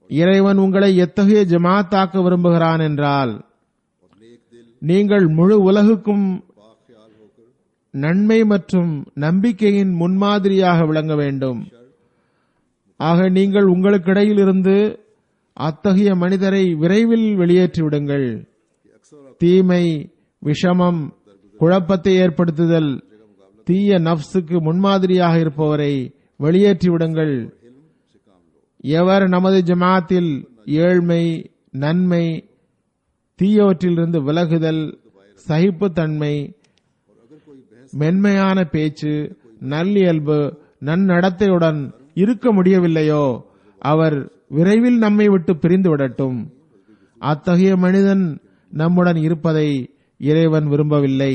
இறைவன் உங்களை எத்தகைய ஜமாத்தாக்க விரும்புகிறான் என்றால், நீங்கள் முழு உலகுக்கும் நன்மை மற்றும் நம்பிக்கையின் முன்மாதிரியாக விளங்க வேண்டும். ஆக நீங்கள் உங்களுக்கிடையில் இருந்து அத்தகைய மனிதரை விரைவில் வெளியேற்றிவிடுங்கள். தீமை, விஷமம், குழப்பத்தை ஏற்படுத்துதல், தீய நப்சுக்கு முன்மாதிரியாக இருப்பவரை வெளியேற்றிவிடுங்கள். எவர் நமது ஜமாத்தில் ஏழ்மை, நன்மை, தீயவற்றிலிருந்து விலகுதல், சகிப்புத்தன்மை, மென்மையான பேச்சு, நல்லியல்பு, நன்னடத்தையுடன் இருக்க முடியவில்லையோ அவர் விரைவில் நம்மை விட்டு பிரிந்து விடட்டும். அத்தகைய மனிதன் நம்முடன் இருப்பதை இறைவன் விரும்பவில்லை.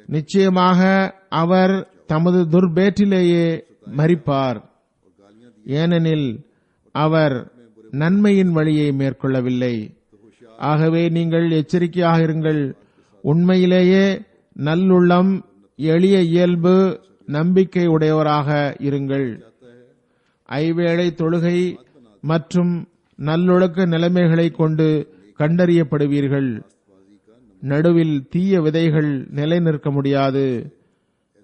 நிச்சயமாக அவர் தமது துர்பேற்றிலேயே மரிப்பார். ஏனெனில் அவர் நன்மையின் வழியை மேற்கொள்ளவில்லை. ஆகவே நீங்கள் எச்சரிக்கையாக இருங்கள். உண்மையிலேயே நல்லுள்ளம், எளிய இயல்பு, நம்பிக்கை உடையவராக இருங்கள். ஐவேளை தொழுகை மற்றும் நல்லொழுக்க நிலைமைகளை கொண்டு கண்டறியப்படுவீர்கள். நடுவில் தீய விதைகள் நிலை நிற்க முடியாது.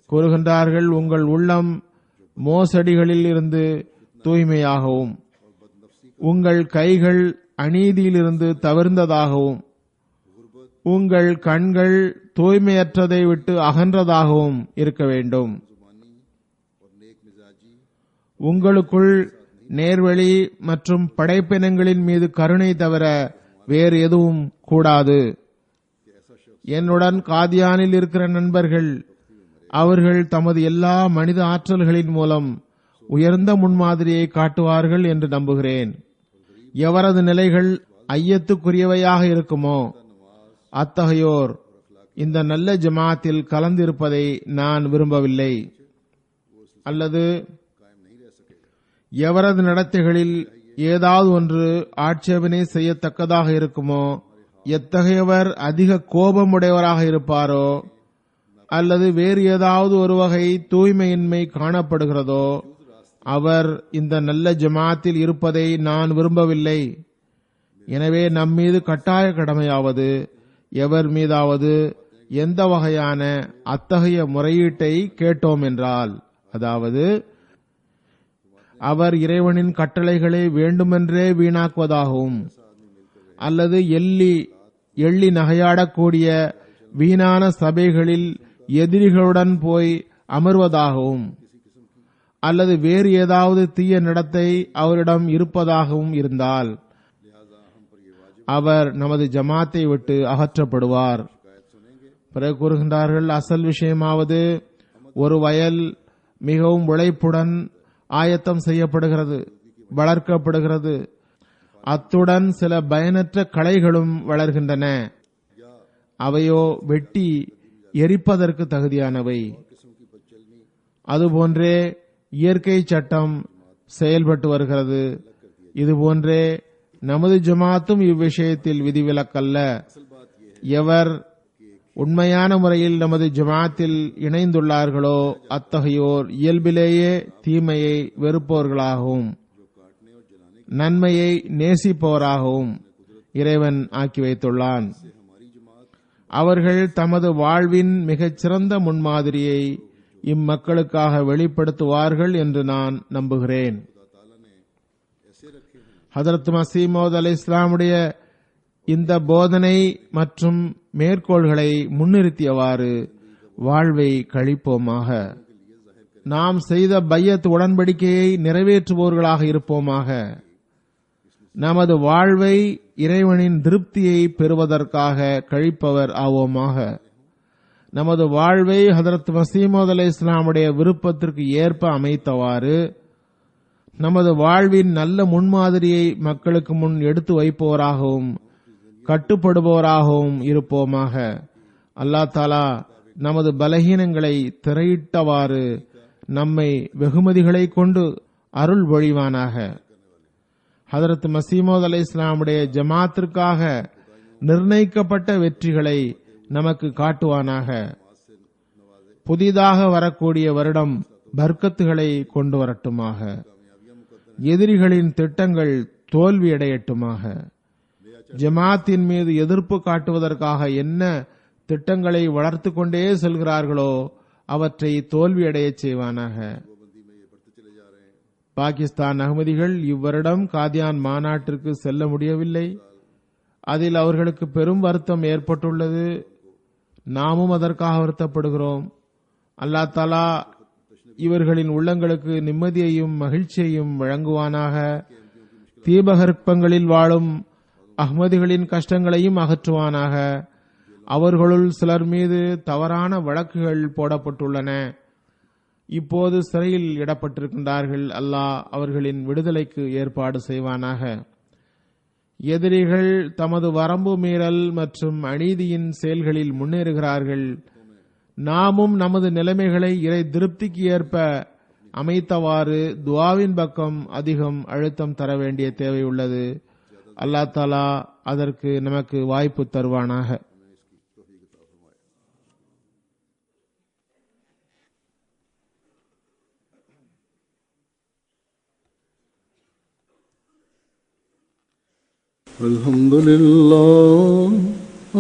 கூறுகின்றார்கள், உங்கள் உள்ளம் மோசடிகளில் இருந்து தூய்மையாகவும் உங்கள் கைகள் அநீதியிலிருந்து தவிர்ந்ததாகவும் உங்கள் கண்கள் தூய்மையற்றதை விட்டு அகன்றதாகவும் இருக்க வேண்டும். உங்களுக்குள் நேர்வழி மற்றும் படைப்பினங்களின் மீது கருணை தவிர வேறு எதுவும் கூடாது. என்னுடன் காதியானில் இருக்கிற நண்பர்கள், அவர்கள் தமது எல்லா மனித ஆற்றல்களின் மூலம் உயர்ந்த முன்மாதிரியை காட்டுவார்கள் என்று நம்புகிறேன். எவரது நிலைகள் ஐயத்துக்குரியவையாக இருக்குமோ அத்தகையோர் இந்த நல்ல ஜமாத்தில் கலந்திருப்பதை நான் விரும்பவில்லை. அல்லது எவரது நடத்தைகளில் ஏதாவது ஒன்று ஆட்சேபனை செய்யத்தக்கதாக இருக்குமோ, எத்தகையவர் அதிக கோபமுடையவராக இருப்பாரோ அல்லது வேறு ஏதாவது ஒரு வகை தூய்மையின்மை காணப்படுகிறதோ அவர் இந்த நல்ல ஜமாத்தில் இருப்பதை நான் விரும்பவில்லை. எனவே நம்மீது கட்டாய கடமையாவது எவர் மீதாவது எந்த வகையான அத்தகைய முறையீட்டை கேட்டோம் என்றால், அதாவது அவர் இறைவனின் கட்டளைகளை வேண்டுமென்றே வீணாக்குவதாகவும் அல்லது எள்ளி நகையாடக்கூடிய வீணான சபைகளில் எதிரிகளுடன் போய் அமர்வதாகவும் அல்லது வேறு ஏதாவது தீய நடத்தை அவரிடம் இருப்பதாகவும் இருந்தால் அவர் நமது ஜமாத்தை விட்டு அகற்றப்படுவார். பிறகு கூறுகின்றார்கள், அசல் விஷயமாவது ஒரு வயல் மிகவும் உழைப்புடன் ஆயத்தம் செய்யப்படுகிறது, வளர்க்கப்படுகிறது. அத்துடன் சில பயனற்ற களைகளும் வளர்கின்றன. அவையோ வெட்டி எரிப்பதற்கு தகுதியானவை. அதுபோன்றே இயற்கை சட்டம் செயல்பட்டு வருகிறது. இதுபோன்றே நமது ஜமாத்தும் இவ்விஷயத்தில் விதிவிலக்கல்ல. எவர் உண்மையான முறையில் நமது ஜமாத்தில் இணைந்துள்ளார்களோ அத்தகையோர் இயல்பிலேயே தீமையை வெறுப்பவர்களாகவும் நன்மையை நேசிப்பவராகவும் இறைவன் ஆக்கி வைத்துள்ளான். அவர்கள் தமது வாழ்வின் மிகச் சிறந்த முன்மாதிரியை இம்மக்களுக்காக வெளிப்படுத்துவார்கள் என்று நான் நம்புகிறேன். ஹதரத் மஸீஹ் மவ்ஊத் அலைஹிஸ்ஸலாமுடைய இந்த போதனை மற்றும் மேற்கோள்களை முன்னிறுத்தியவாறு வாழ்வை கழிப்போமாக. நாம் செய்த பையத் உடன்படிக்கையை நிறைவேற்றுவோர்களாக இருப்போமாக. நமது வாழ்வை இறைவனின் திருப்தியை பெறுவதற்காக கழிப்பவர் ஆவோமாக. நமது வாழ்வை ஹதரத் மஸீஹ் மவ்ஊத் அலைஹிஸ்ஸலாமுடைய விருப்பத்திற்கு ஏற்ப அமைத்தவாறு நமது வாழ்வின் நல்ல முன்மாதிரியை மக்களுக்கு முன் எடுத்து வைப்பவராகவும் கட்டுப்படுபவராகவும் இருப்போமாக. அல்லாஹ் தஆலா நமது பலகீனங்களை திரையிட்டவாறு நம்மை வெகுமதிகளை கொண்டு அருள் பொழிவானாக. ஹதரத் மஸீஹ் மவ்ஊத் அலைஹிஸ்ஸலாமுடைய ஜமாத்திற்காக நிர்ணயிக்கப்பட்ட வெற்றிகளை நமக்கு காட்டுவானாக. புதிதாக வரக்கூடிய வருடம் பர்க்கத்துகளை கொண்டு வரட்டுமாக. எதிரிகளின் திட்டங்கள் தோல்வியடையட்டுமாக. ஜமாத்தின் மீது எதிர்ப்பு காட்டுவதற்காக என்ன திட்டங்களை வளர்த்து கொண்டே செல்கிறார்களோ அவற்றை தோல்வியடைய செய்வானாக. பாகிஸ்தான் அகமதிகள் இவ்வருடம் காதியான் மாநாட்டிற்கு செல்ல முடியவில்லை. அதில் அவர்களுக்கு பெரும் வருத்தம் ஏற்பட்டுள்ளது. நாமும் அதற்காக வருத்தப்படுகிறோம். அல்லாஹ் தஆலா இவர்களின் உள்ளங்களுக்கு நிம்மதியையும் மகிழ்ச்சியையும் வழங்குவானாக. தீபகற்பங்களில் வாழும் அஹ்மதிகளின் கஷ்டங்களையும் அகற்றுவானாக. அவர்களுள் சிலர் மீது தவறான வழக்குகள் போடப்பட்டுள்ளன. இப்போது சிறையில் இடப்பட்டிருக்கின்றார்கள். அல்லாஹ் அவர்களின் விடுதலைக்கு ஏற்பாடு செய்வானாக. எதிரிகள் தமது வரம்பு மீறல் மற்றும் அநீதியின் செயல்களில் முன்னேறுகிறார்கள். நாமும் நமது நிலைமைகளை இறை திருப்திக்கு ஏற்ப அமைத்தவாறு துஆவின் பக்கம் அதிகம் அழுத்தம் தர வேண்டிய தேவை உள்ளது. அல்லாஹ் தஆலா அதற்கு நமக்கு வாய்ப்பு தருவானாக.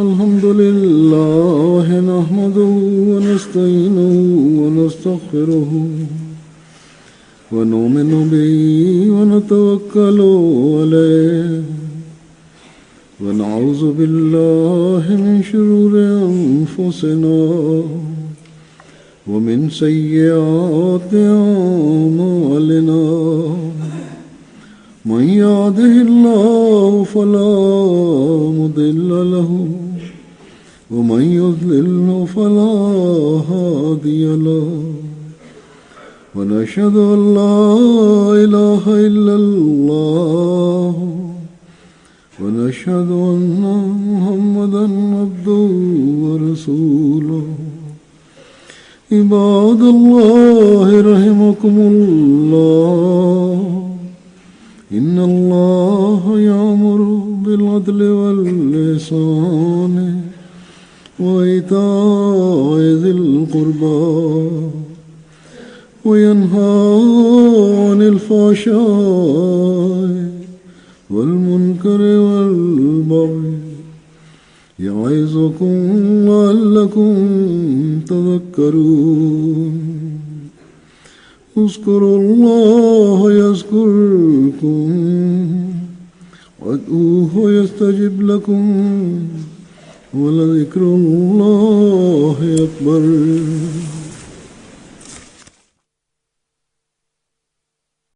Alhamdulillah nahmaduhu wa nasta'inuhu wa nastaghfiruhu wa nu'minu bihi wa natawakkalu alayhi wa na'udzu billahi min shururi anfusina wa min sayyiati a'malina. من يهده الله فلا مضل له ومن يضلل فلا هادي له ونشهد أن لا إله إلا الله ونشهد أن محمدا عبده ورسوله. عباد الله رحمكم الله إن الله يأمر بالعدل والإحسان وإيتاء ذي القربى وينهى عن الفحشاء والمنكر والبغي يعظكم لعلكم تذكرون. اذكروا الله يذكركم وادعوه يستجب لكم ولذكر الله أكبر.